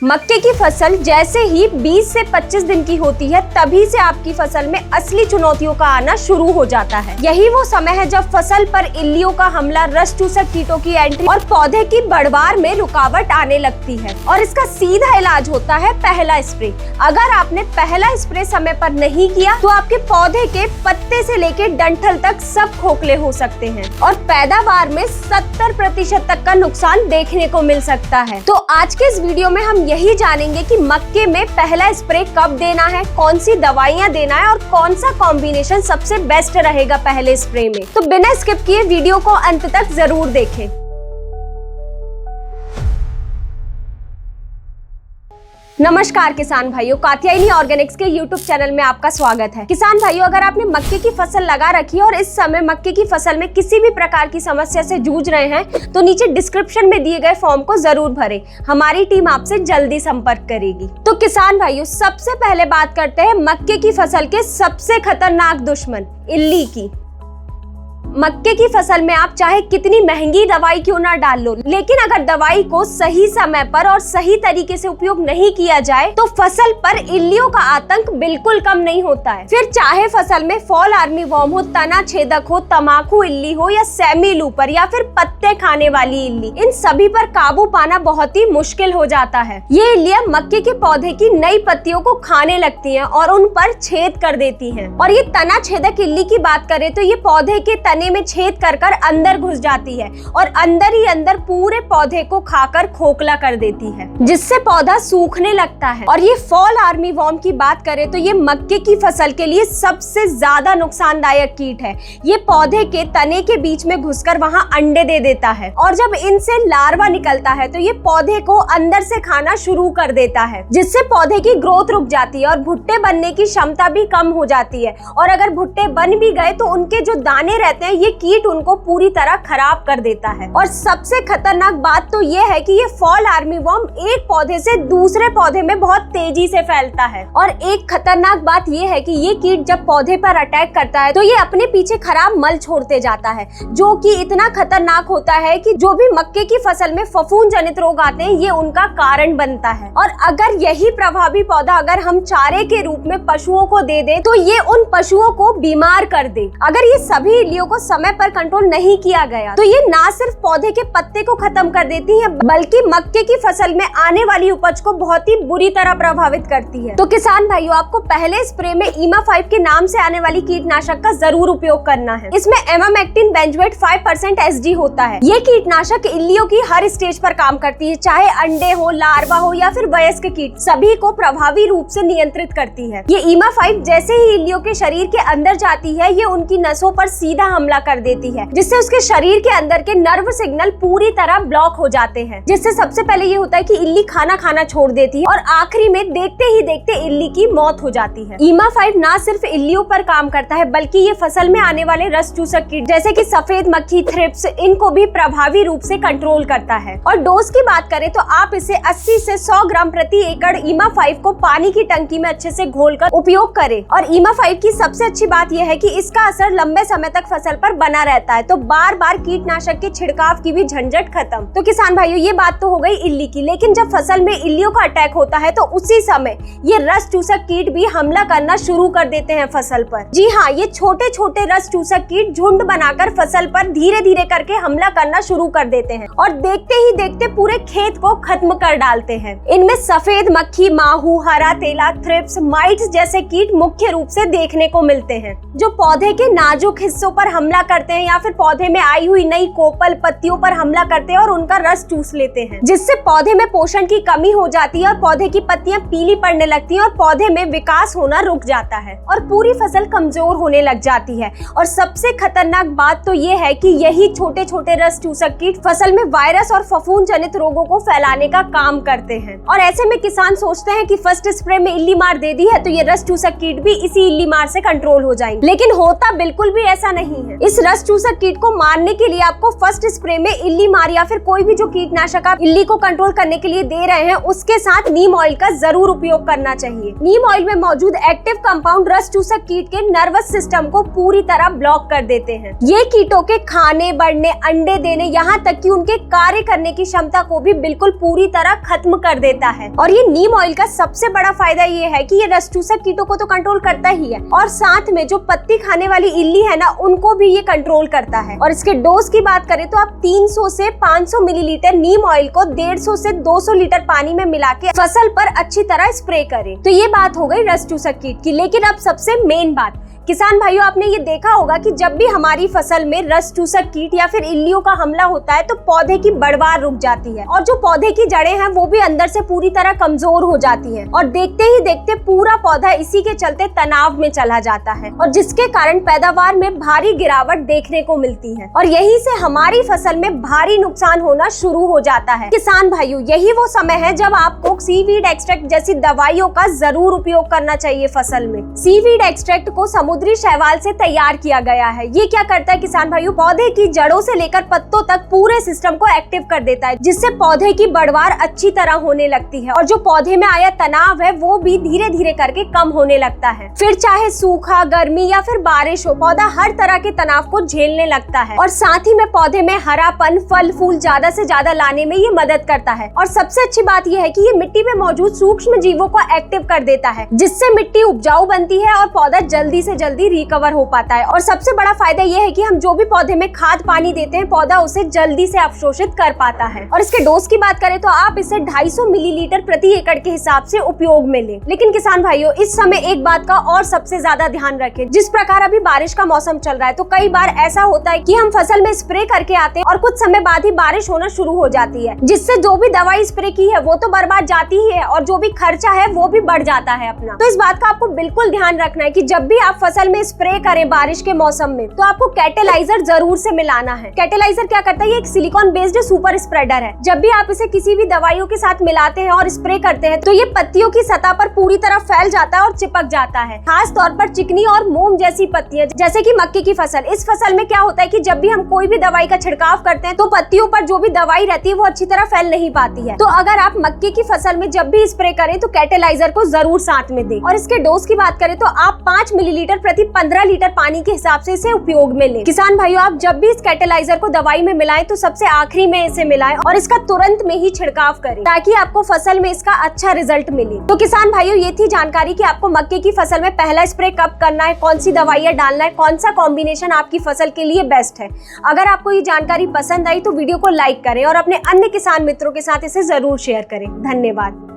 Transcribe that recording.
मक्के की फसल जैसे ही 20 से 25 दिन की होती है तभी से आपकी फसल में असली चुनौतियों का आना शुरू हो जाता है। यही वो समय है जब फसल पर इल्लियों का हमला, रस चूसक कीटों की एंट्री और पौधे की बढ़वार में रुकावट आने लगती है। और इसका सीधा इलाज होता है पहला स्प्रे। अगर आपने पहला स्प्रे समय पर नहीं किया तो आपके पौधे के पत्ते से लेकर डंठल तक सब खोखले हो सकते हैं और पैदावार में 70% तक का नुकसान देखने को मिल सकता है। तो आज के इस वीडियो में हम यही जानेंगे कि मक्के में पहला स्प्रे कब देना है, कौन सी दवाइयाँ देना है और कौन सा कॉम्बिनेशन सबसे बेस्ट रहेगा पहले स्प्रे में। तो बिना स्किप किए वीडियो को अंत तक जरूर देखें। नमस्कार किसान भाइयों, कात्यायनी ऑर्गेनिक्स के YouTube चैनल में आपका स्वागत है। किसान भाइयों, अगर आपने मक्के की फसल लगा रखी है और इस समय मक्के की फसल में किसी भी प्रकार की समस्या से जूझ रहे हैं तो नीचे डिस्क्रिप्शन में दिए गए फॉर्म को जरूर भरें। हमारी टीम आपसे जल्दी संपर्क करेगी। तो किसान भाइयों, सबसे पहले बात करते हैं मक्के की फसल के सबसे खतरनाक दुश्मन इल्ली की। मक्के की फसल में आप चाहे कितनी महंगी दवाई क्यों ना डाल लो, लेकिन अगर दवाई को सही समय पर और सही तरीके से उपयोग नहीं किया जाए तो फसल पर इल्लियों का आतंक बिल्कुल कम नहीं होता है। फिर चाहे फसल में फॉल आर्मी वर्म हो, तना छेदक हो, तमाकू इल्ली हो या सेमी लूपर या फिर पत्ते खाने वाली इल्ली, इन सभी पर काबू पाना बहुत ही मुश्किल हो जाता है। ये इल्लियां मक्के के पौधे की नई पत्तियों को खाने लगती हैं और उन पर छेद कर देती हैं। और ये तना छेदक इल्ली की बात करें तो ये पौधे के तने में छेद कर कर अंदर घुस जाती है और अंदर ही अंदर पूरे पौधे को खाकर खोखला कर देती है, जिससे पौधा सूखने लगता है। और ये फॉल आर्मी वर्म की बात करें तो ये मक्के की फसल के लिए सबसे ज्यादा नुकसानदायक कीट है। ये पौधे के तने के बीच में घुसकर वहां अंडे दे देता है और जब इनसे लार्वा निकलता है तो ये पौधे को अंदर से खाना शुरू कर देता है, जिससे पौधे की ग्रोथ रुक जाती है और भुट्टे बनने की क्षमता भी कम हो जाती है। और अगर भुट्टे बन भी गए तो उनके जो दाने रहते हैं ये कीट उनको पूरी तरह खराब कर देता है। और सबसे खतरनाक बात तो ये है कि ये फॉल आर्मी वर्म एक पौधे से दूसरे पौधे में बहुत तेजी से फैलता है। और एक खतरनाक बात ये है कि ये कीट जब पौधे पर अटैक करता है तो ये अपने पीछे खराब मल छोड़ते जाता है, जो कि इतना खतरनाक होता है कि जो भी मक्के की फसल में फफूंद जनित रोग आते हैं ये उनका कारण बनता है। और अगर यही प्रभावी पौधा अगर हम चारे के रूप में पशुओं को दे दे तो ये उन पशुओं को बीमार कर दे। अगर ये सभी इल्लियों को समय पर कंट्रोल नहीं किया गया तो ये ना सिर्फ पौधे के पत्ते को खत्म कर देती है बल्कि मक्के की फसल में आने वाली उपज को बहुत ही बुरी तरह प्रभावित करती है। तो किसान भाइयों, आपको पहले स्प्रे में ईमा 5 के नाम से आने वाली कीटनाशक का जरूर उपयोग करना है। इसमें एमामेक्टिन बेंजोएट 5% एसजी होता है। ये कीटनाशक इल्लियों की हर स्टेज पर काम करती है, चाहे अंडे हो, लार्वा हो या फिर वयस्क कीट, सभी को प्रभावी रूप से नियंत्रित करती है। ये ईमा 5 जैसे ही इल्लियों के शरीर के अंदर जाती है ये उनकी नसों पर सीधा हमला कर देती है, जिससे उसके शरीर के अंदर के नर्व सिग्नल पूरी तरह ब्लॉक हो जाते हैं। जिससे सबसे पहले ये होता है कि इल्ली खाना खाना छोड़ देती है और आखिरी में देखते ही देखते इल्ली की मौत हो जाती है। ईमा 5 ना सिर्फ इल्लियों पर काम करता है बल्कि ये फसल में आने वाले रस चूसक कीट जैसे कि सफेद मक्खी, थ्रिप्स, इनको भी प्रभावी रूप से कंट्रोल करता है। और डोज की बात करें तो आप इसे 80 से 100 ग्राम प्रति एकड़ ईमा 5 को पानी की टंकी में अच्छे से घोलकर उपयोग करें। और ईमा 5 की सबसे अच्छी बात यह है कि इसका असर लंबे समय तक फसल पर बना रहता है, तो बार बार कीटनाशक के छिड़काव की भी झंझट खत्म। तो किसान भाइयों, ये बात तो हो गई इल्ली की, लेकिन जब फसल में इल्लियों का अटैक होता है तो उसी समय ये रस चूसक कीट भी हमला करना शुरू कर देते हैं फसल पर। जी हाँ, ये छोटे छोटे रस चूसक कीट झुंड बनाकर फसल पर धीरे धीरे करके हमला करना शुरू कर देते हैं और देखते ही देखते पूरे खेत को खत्म कर डालते हैं। इनमें सफेद मक्खी, माहू, हरा तेला, थ्रिप्स, माइट्स जैसे कीट मुख्य रूप से देखने को मिलते हैं, जो पौधे के नाजुक हिस्सों पर हमला करते हैं या फिर पौधे में आई हुई नई कोपल पत्तियों पर हमला करते हैं और उनका रस चूस लेते हैं, जिससे पौधे में पोषण की कमी हो जाती है और पौधे की पत्तियां पीली पड़ने लगती हैं और पौधे में विकास होना रुक जाता है और पूरी फसल कमजोर होने लग जाती है। और सबसे खतरनाक बात तो ये है कि यही छोटे छोटे रस चूसक कीट फसल में वायरस और फफूंद जनित रोगों को फैलाने का काम करते हैं। और ऐसे में किसान सोचते हैं कि फर्स्ट स्प्रे में इल्ली मार दे दी है तो ये रस चूसक कीट भी इसी इल्ली मार से कंट्रोल हो जाएंगे, लेकिन होता बिल्कुल भी ऐसा नहीं है। हैं। इस रस चूसक कीट को मारने के लिए आपको फर्स्ट स्प्रे में इल्ली मार या फिर कोई भी जो कीटनाशक आप इल्ली को कंट्रोल करने के लिए दे रहे हैं उसके साथ नीम ऑयल का जरूर उपयोग करना चाहिए। नीम ऑयल में मौजूद एक्टिव कंपाउंड रस चूसक कीट के नर्वस सिस्टम को पूरी तरह ब्लॉक कर देते हैं। ये कीटों के खाने, बढ़ने, अंडे देने, यहाँ तक कि उनके कार्य करने की क्षमता को भी बिल्कुल पूरी तरह खत्म कर देता है। और ये नीम ऑयल का सबसे बड़ा फायदा ये है कि ये रस चूसक कीटों को तो कंट्रोल करता ही है और साथ में जो पत्ती खाने वाली इल्ली है ना, उनको भी ये कंट्रोल करता है। और इसके डोज की बात करें तो आप 300 से 500 मिलीलीटर नीम ऑयल को 150 से 200 लीटर पानी में मिला के फसल पर अच्छी तरह स्प्रे करें। तो ये बात हो गई रस चूसक कीट की। लेकिन अब सबसे मेन बात, किसान भाइयों, आपने ये देखा होगा कि जब भी हमारी फसल में रस चूसक कीट या फिर इल्लियों का हमला होता है तो पौधे की बढ़वार रुक जाती है और जो पौधे की जड़ें हैं वो भी अंदर से पूरी तरह कमजोर हो जाती हैं और देखते ही देखते पूरा पौधा इसी के चलते तनाव में चला जाता है और जिसके कारण पैदावार में भारी गिरावट देखने को मिलती है और यहीं से हमारी फसल में भारी नुकसान होना शुरू हो जाता है। किसान भाइयों, यही वो समय है जब आपको सीवीड एक्सट्रैक्ट जैसी दवाइयों का जरूर उपयोग करना चाहिए फसल में। सीवीड एक्सट्रैक्ट को समुद्री शैवाल से तैयार किया गया है। ये क्या करता है किसान भाइयों, पौधे की जड़ों से लेकर पत्तों तक पूरे सिस्टम को एक्टिव कर देता है, जिससे पौधे की बढ़वार अच्छी तरह होने लगती है और जो पौधे में आया तनाव है वो भी धीरे धीरे करके कम होने लगता है। फिर चाहे सूखा, गर्मी या फिर बारिश हो, पौधा हर तरह के तनाव को झेलने लगता है और साथ ही में पौधे में हरापन, फल फूल ज्यादा से ज्यादा लाने में ये मदद करता है। और सबसे अच्छी बात यह है कि ये मिट्टी में मौजूद सूक्ष्म जीवों को एक्टिव कर देता है, जिससे मिट्टी उपजाऊ बनती है और पौधा जल्दी से जल्दी रिकवर हो पाता है। और सबसे बड़ा फायदा ये है कि हम जो भी पौधे में खाद पानी देते हैं, पौधा उसे जल्दी से अवशोषित कर पाता है। और इसके डोज की बात करें तो आप इसे 250 मिलीलीटर प्रति एकड़ के हिसाब से उपयोग में लें। लेकिन किसान भाइयों, इस समय एक बात का और सबसे ज्यादा ध्यान रखें। जिस प्रकार अभी बारिश का मौसम चल रहा है तो कई बार ऐसा होता है कि हम फसल में स्प्रे करके आते हैं और कुछ समय बाद ही बारिश होना शुरू हो जाती है, जिससे जो भी दवाई स्प्रे की है वो तो बर्बाद जाती ही है और जो भी खर्चा है वो भी बढ़ जाता है अपना। तो इस बात का आपको बिल्कुल ध्यान रखना है कि जब भी आप फसल में स्प्रे करें बारिश के मौसम में तो आपको कैटेलाइजर जरूर से मिलाना है। कैटेलाइजर क्या करता है, ये एक सिलिकॉन बेस्ड सुपर स्प्रेडर है। जब भी आप इसे किसी भी दवाइयों के साथ मिलाते हैं और स्प्रे करते हैं तो ये पत्तियों की सतह पर पूरी तरह फैल जाता है और चिपक जाता है। खास तौर पर चिकनी और मोम जैसी पत्तियां, जैसे कि मक्के की फसल। इस फसल में क्या होता है कि जब भी हम कोई भी दवाई का छिड़काव करते हैं तो पत्तियों पर जो भी दवाई रहती है वो अच्छी तरह फैल नहीं पाती है। तो अगर आप मक्के की फसल में जब भी स्प्रे करें तो कैटेलाइजर को जरूर साथ में दें। और इसके डोज की बात करें तो आप 5 मिलीलीटर प्रति 15 लीटर पानी के हिसाब से इसे उपयोग में लें। किसान भाइयों, आप जब भी इस कैटेलाइजर को दवाई में मिलाएं तो सबसे आखिरी में इसे मिलाएं और इसका तुरंत में ही छिड़काव करें ताकि आपको फसल में इसका अच्छा रिजल्ट मिले। तो किसान भाइयों, ये थी जानकारी कि आपको मक्के की फसल में पहला स्प्रे कब करना है, कौन सी दवाइयां डालना है, कौन सा कॉम्बिनेशन आपकी फसल के लिए बेस्ट है। अगर आपको ये जानकारी पसंद आई तो वीडियो को लाइक करें और अपने अन्य किसान मित्रों के साथ इसे जरूर शेयर करें। धन्यवाद।